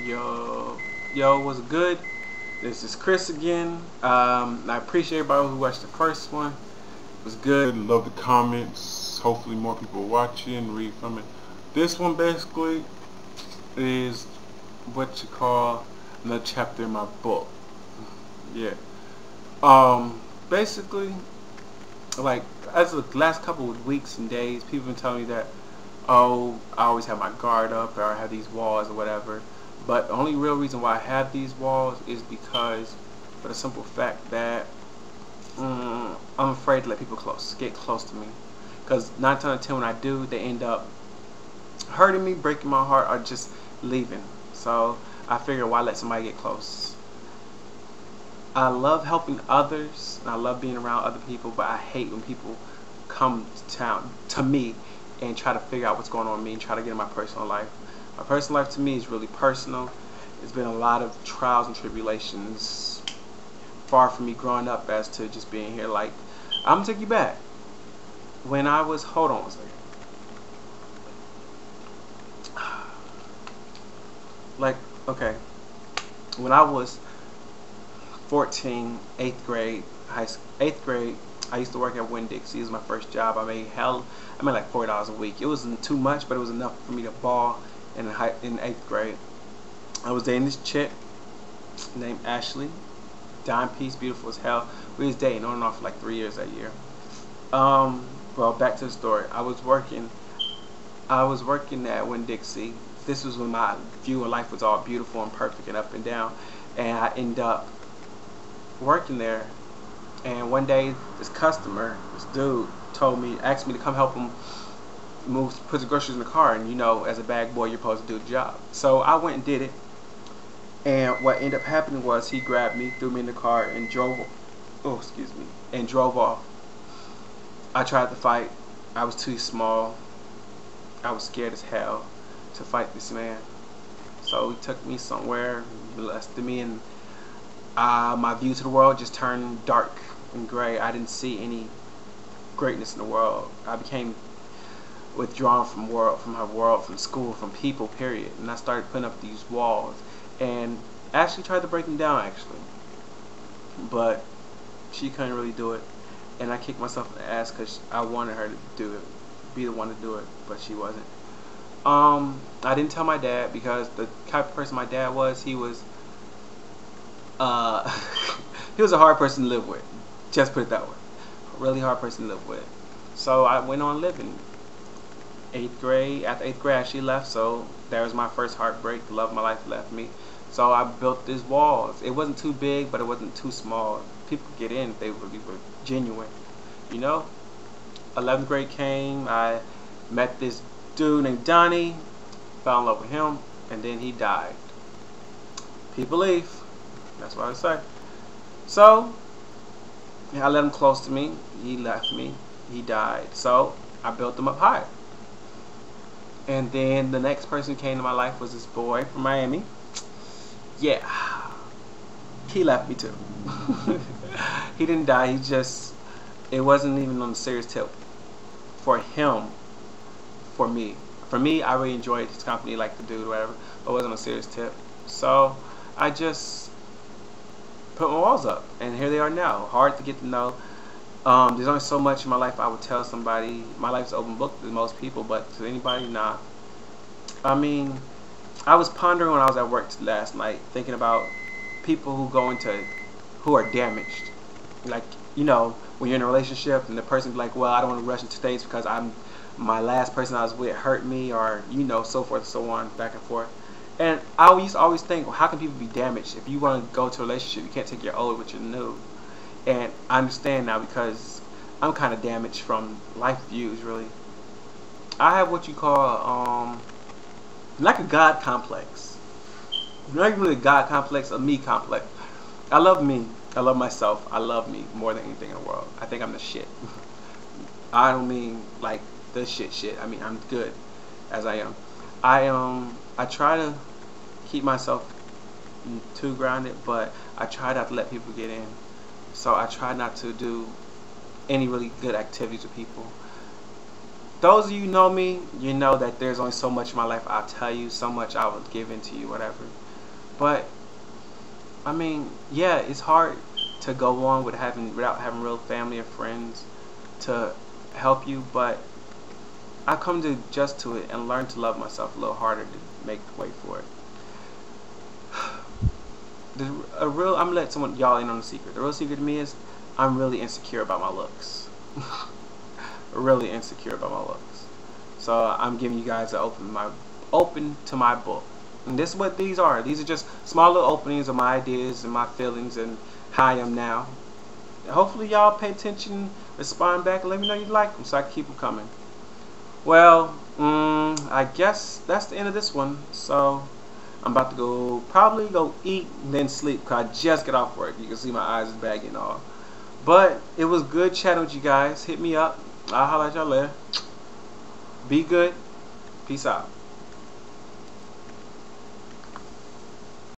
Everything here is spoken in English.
Yo, what's good? This is Chris again. I appreciate everybody who watched the first one. It was good. Love the comments. Hopefully more people watch it and read from it. This one basically is what you call another chapter in my book. Yeah. Basically, like as the last couple of weeks and days, people have been telling me that, oh, I always have my guard up or I have these walls or whatever. But the only real reason why I have these walls is because, for the simple fact that I'm afraid to let people get close to me. Because 9 times out of 10 when I do, they end up hurting me, breaking my heart, or just leaving. So I figure, why let somebody get close? I love helping others, and I love being around other people, but I hate when people come to me and try to figure out what's going on with me and try to get in my personal life. My personal life to me is really personal. It's been a lot of trials and tribulations far from me growing up as to just being here. Like, I'm gonna take you back. When I was, hold on a second. Like, okay. When I was 14, 8th grade, 8th grade, I used to work at Winn-Dixie. It was my first job. I made like $40 a week. It wasn't too much, but it was enough for me to ball in 8th grade. I was dating this chick named Ashley. Dime piece, beautiful as hell. We was dating on and off for like 3 years that year. Well, back to the story. I was working at Winn-Dixie. This was when my view of life was all beautiful and perfect and up and down. And I ended up working there. And one day, this dude, asked me to come help him put the groceries in the car. And you know, as a bag boy, you're supposed to do the job. So I went and did it. And what ended up happening was he grabbed me, threw me in the car, and drove off. I tried to fight. I was too small. I was scared as hell to fight this man. So he took me somewhere, molested me, and my view to the world just turned dark and gray. I didn't see any greatness in the world. I became withdrawn from my world, from school, from people, period. And I started putting up these walls. And Ashley tried to break them down, actually. But she couldn't really do it. And I kicked myself in the ass because I wanted her to do it, be the one to do it, but she wasn't. I didn't tell my dad because the type of person my dad was, he was he was a hard person to live with. Just put it that way. A really hard person to live with. So I went on living. 8th grade, after 8th grade, she left, so there was my first heartbreak. The love of my life left me. So I built these walls. It wasn't too big, but it wasn't too small. People could get in if they really were genuine. You know? 11th grade came, I met this dude named Donnie, fell in love with him, and then he died. People leave. That's what I say. So, I let him close to me. He left me. He died. So, I built him up higher. And then the next person who came to my life was this boy from Miami. Yeah. He left me too. He didn't die. It wasn't even on the serious tip for him, for me. For me, I really enjoyed his company, like the dude, whatever, but it wasn't on a serious tip. So I just put my walls up, and here they are now. Hard to get to know. There's only so much in my life I would tell somebody. My life's an open book to most people, but to anybody, nah. I mean, I was pondering when I was at work last night, thinking about people who are damaged. Like, you know, when you're in a relationship and the person be like, well, I don't want to rush into dates because my last person I was with hurt me, or, you know, so forth and so on, back and forth. And I used to always think, well, how can people be damaged? If you want to go to a relationship, you can't take your old with your new. And I understand now because I'm kind of damaged from life views, really. I have what you call, like a God complex. Not even really a God complex, a me complex. I love me. I love myself. I love me more than anything in the world. I think I'm the shit. I don't mean like the shit. I mean, I'm good as I am. I try to keep myself too grounded, but I try not to let people get in. So I try not to do any really good activities with people. Those of you who know me, you know that there's only so much in my life I'll tell you, so much I will give into you, whatever. But I mean, yeah, it's hard to go on without having real family or friends to help you, but I come to adjust to it and learn to love myself a little harder to make the way for it. I'm gonna let y'all in on the secret. The real secret to me is I'm really insecure about my looks. Really insecure about my looks. So I'm giving you guys open to my book. And this is what these are. These are just small little openings of my ideas and my feelings and how I am now. Hopefully y'all pay attention, respond back, and let me know you like them so I can keep them coming. Well, I guess that's the end of this one. So I'm about to probably go eat and then sleep because I just get off work. You can see my eyes is baggy and all. But it was good chatting with you guys. Hit me up. I'll holler at y'all later. Be good. Peace out.